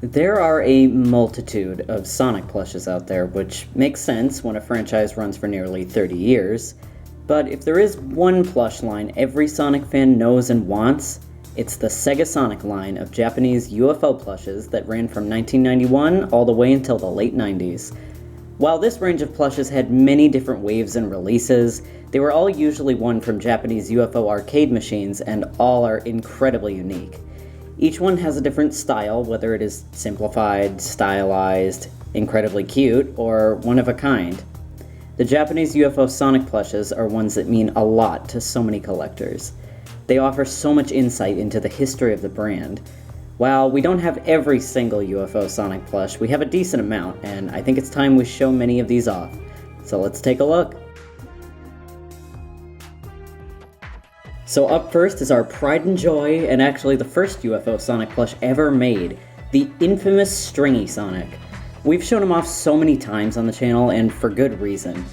There are a multitude of Sonic plushes out there, which makes sense when a franchise runs for nearly 30 years. But if there is one plush line every Sonic fan knows and wants, it's the SEGASonic line of Japanese UFO plushes that ran from 1991 all the way until the late 90s. While this range of plushes had many different waves and releases, they were all usually won from Japanese UFO arcade machines, and all are incredibly unique. Each one has a different style, whether it is simplified, stylized, incredibly cute, or one of a kind. The Japanese UFO Sonic plushes are ones that mean a lot to so many collectors. They offer so much insight into the history of the brand. While we don't have every single UFO Sonic plush, we have a decent amount, and I think it's time we show many of these off. So let's take a look. So up first is our pride and joy, and actually the first UFO Sonic plush ever made, the infamous Stringy Sonic. We've shown him off so many times on the channel, and for good reason.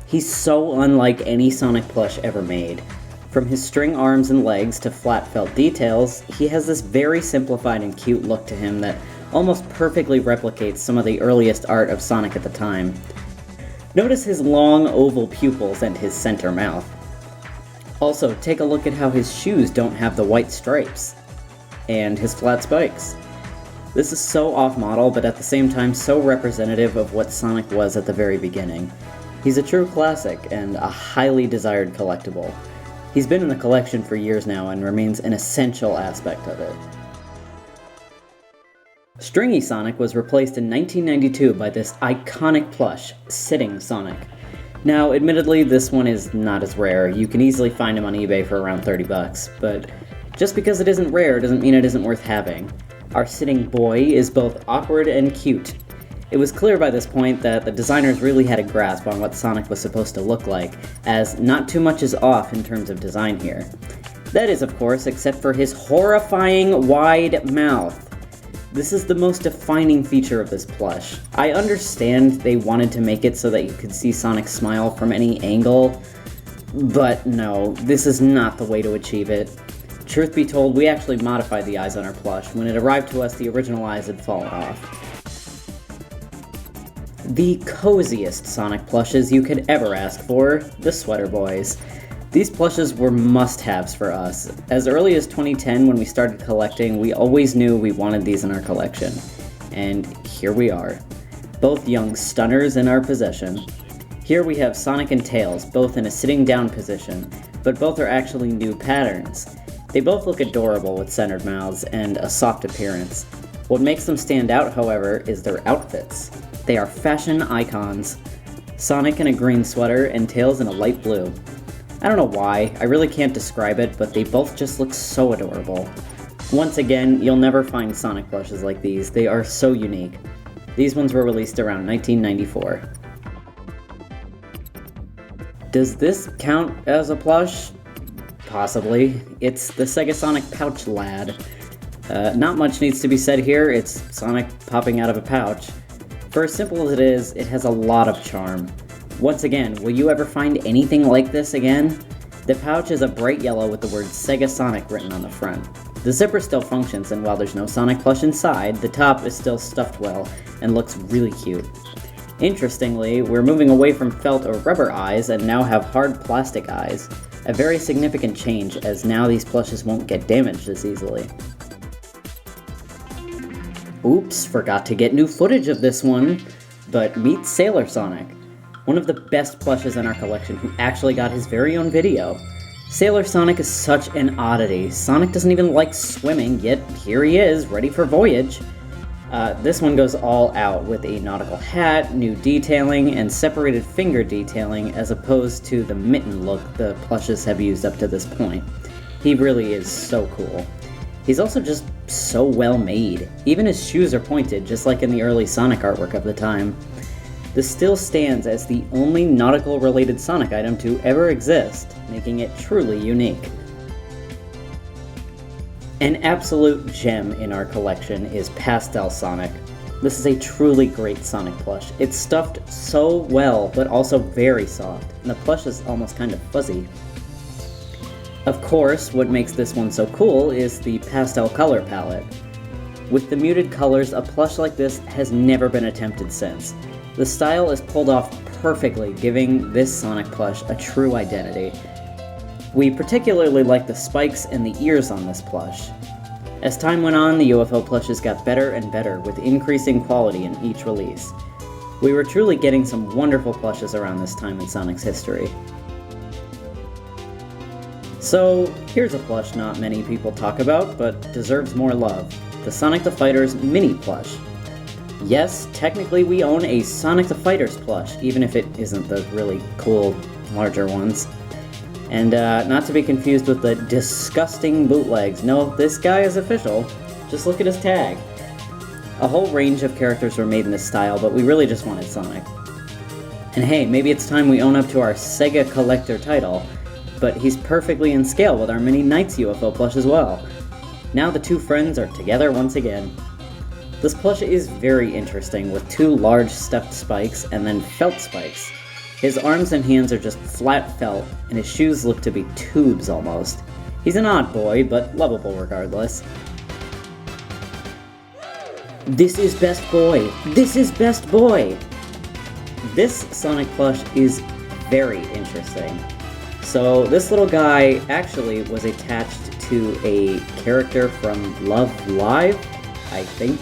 He's so unlike any Sonic plush ever made. From his string arms and legs to flat felt details, he has this very simplified and cute look to him that almost perfectly replicates some of the earliest art of Sonic at the time. Notice his long oval pupils and his center mouth. Also, take a look at how his shoes don't have the white stripes, and his flat spikes. This is so off-model, but at the same time so representative of what Sonic was at the very beginning. He's a true classic, and a highly desired collectible. He's been in the collection for years now, and remains an essential aspect of it. Stringy Sonic was replaced in 1992 by this iconic plush, Sitting Sonic. Now, admittedly, this one is not as rare. You can easily find him on eBay for around 30 bucks, but just because it isn't rare doesn't mean it isn't worth having. Our sitting boy is both awkward and cute. It was clear by this point that the designers really had a grasp on what Sonic was supposed to look like, as not too much is off in terms of design here. That is, of course, except for his horrifying wide mouth. This is the most defining feature of this plush. I understand they wanted to make it so that you could see Sonic smile from any angle, but no, this is not the way to achieve it. Truth be told, we actually modified the eyes on our plush. When it arrived to us, the original eyes had fallen off. The coziest Sonic plushes you could ever ask for, the Sweater Boys. These plushes were must-haves for us. As early as 2010, when we started collecting, we always knew we wanted these in our collection. And here we are. Both young stunners in our possession. Here we have Sonic and Tails, both in a sitting down position, but both are actually new patterns. They both look adorable with centered mouths and a soft appearance. What makes them stand out, however, is their outfits. They are fashion icons. Sonic in a green sweater and Tails in a light blue. I don't know why, I really can't describe it, but they both just look so adorable. Once again, you'll never find Sonic plushes like these. They are so unique. These ones were released around 1994. Does this count as a plush? Possibly. It's the SEGASonic Pouch Lad. Not much needs to be said here, it's Sonic popping out of a pouch. For as simple as it is, it has a lot of charm. Once again, will you ever find anything like this again? The pouch is a bright yellow with the word SEGASonic written on the front. The zipper still functions, and while there's no Sonic plush inside, the top is still stuffed well and looks really cute. Interestingly, we're moving away from felt or rubber eyes and now have hard plastic eyes. A very significant change, as now these plushes won't get damaged as easily. Oops, forgot to get new footage of this one, but meet Sailor Sonic. One of the best plushes in our collection who actually got his very own video. Sailor Sonic is such an oddity. Sonic doesn't even like swimming, yet here he is, ready for voyage. This one goes all out with a nautical hat, new detailing, and separated finger detailing as opposed to the mitten look the plushes have used up to this point. He really is so cool. He's also just so well made. Even his shoes are pointed, just like in the early Sonic artwork of the time. This still stands as the only nautical-related Sonic item to ever exist, making it truly unique. An absolute gem in our collection is Pastel Sonic. This is a truly great Sonic plush. It's stuffed so well, but also very soft, and the plush is almost kind of fuzzy. Of course, what makes this one so cool is the pastel color palette. With the muted colors, a plush like this has never been attempted since. The style is pulled off perfectly, giving this Sonic plush a true identity. We particularly like the spikes and the ears on this plush. As time went on, the UFO plushes got better and better, with increasing quality in each release. We were truly getting some wonderful plushes around this time in Sonic's history. So, here's a plush not many people talk about, but deserves more love. The Sonic the Fighter's mini plush. Yes, technically we own a Sonic the Fighters plush, even if it isn't the really cool, larger ones. And not to be confused with the disgusting bootlegs. No, this guy is official. Just look at his tag. A whole range of characters were made in this style, but we really just wanted Sonic. And hey, maybe it's time we own up to our Sega Collector title, but he's perfectly in scale with our Mini Knights UFO plush as well. Now the two friends are together once again. This plush is very interesting, with two large stuffed spikes and then felt spikes. His arms and hands are just flat felt, and his shoes look to be tubes almost. He's an odd boy, but lovable regardless. This is best boy! This is best boy! This Sonic plush is very interesting. So this little guy actually was attached to a character from Love Live, I think.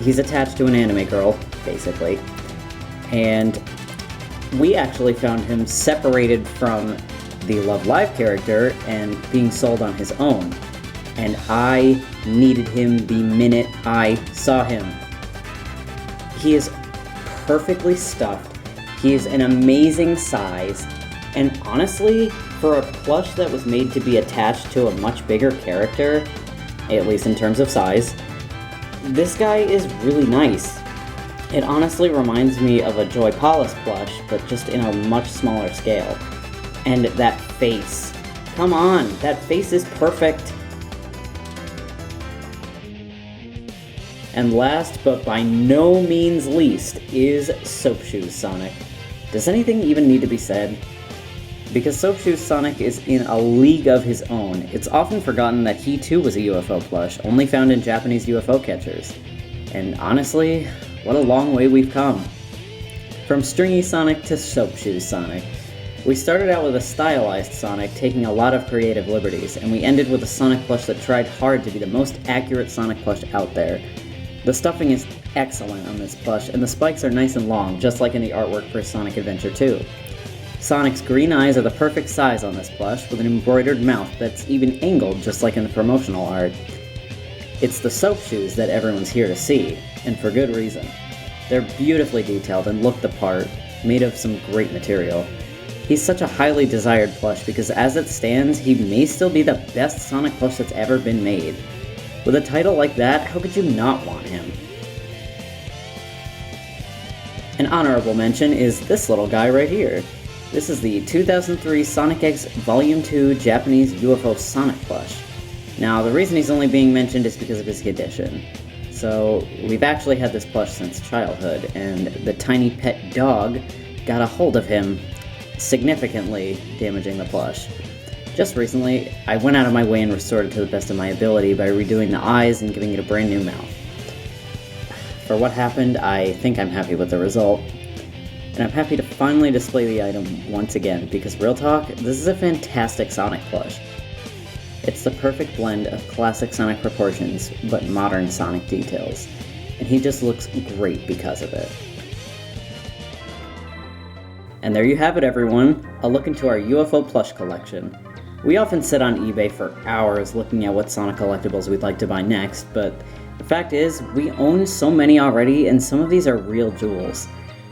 He's attached to an anime girl, basically. And we actually found him separated from the Love Live character and being sold on his own. And I needed him the minute I saw him. He is perfectly stuffed. He is an amazing size. And honestly, for a plush that was made to be attached to a much bigger character, at least in terms of size, this guy is really nice. It honestly reminds me of a Joy Polish plush, but just in a much smaller scale. And that face. Come on, that face is perfect. And last, but by no means least, is Soap Shoes Sonic. Does anything even need to be said? Because Soap Shoes Sonic is in a league of his own, it's often forgotten that he too was a UFO plush, only found in Japanese UFO catchers. And honestly, what a long way we've come. From Stringy Sonic to Soap Shoes Sonic. We started out with a stylized Sonic, taking a lot of creative liberties, and we ended with a Sonic plush that tried hard to be the most accurate Sonic plush out there. The stuffing is excellent on this plush, and the spikes are nice and long, just like in the artwork for Sonic Adventure 2. Sonic's green eyes are the perfect size on this plush, with an embroidered mouth that's even angled just like in the promotional art. It's the soap shoes that everyone's here to see, and for good reason. They're beautifully detailed and look the part, made of some great material. He's such a highly desired plush because as it stands, he may still be the best Sonic plush that's ever been made. With a title like that, how could you not want him? An honorable mention is this little guy right here. This is the 2003 Sonic X Volume 2 Japanese UFO Sonic plush. Now, the reason he's only being mentioned is because of his condition. So, we've actually had this plush since childhood, and the tiny pet dog got a hold of him, significantly damaging the plush. Just recently, I went out of my way and restored it to the best of my ability by redoing the eyes and giving it a brand new mouth. For what happened, I think I'm happy with the result. And I'm happy to finally display the item once again, because real talk, this is a fantastic Sonic plush. It's the perfect blend of classic Sonic proportions, but modern Sonic details. And he just looks great because of it. And there you have it, everyone, a look into our UFO plush collection. We often sit on eBay for hours looking at what Sonic collectibles we'd like to buy next, but the fact is, we own so many already, and some of these are real jewels.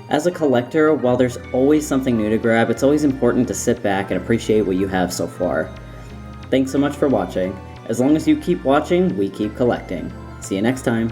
As a collector, while there's always something new to grab, it's always important to sit back and appreciate what you have so far. Thanks so much for watching. As long as you keep watching, we keep collecting. See you next time.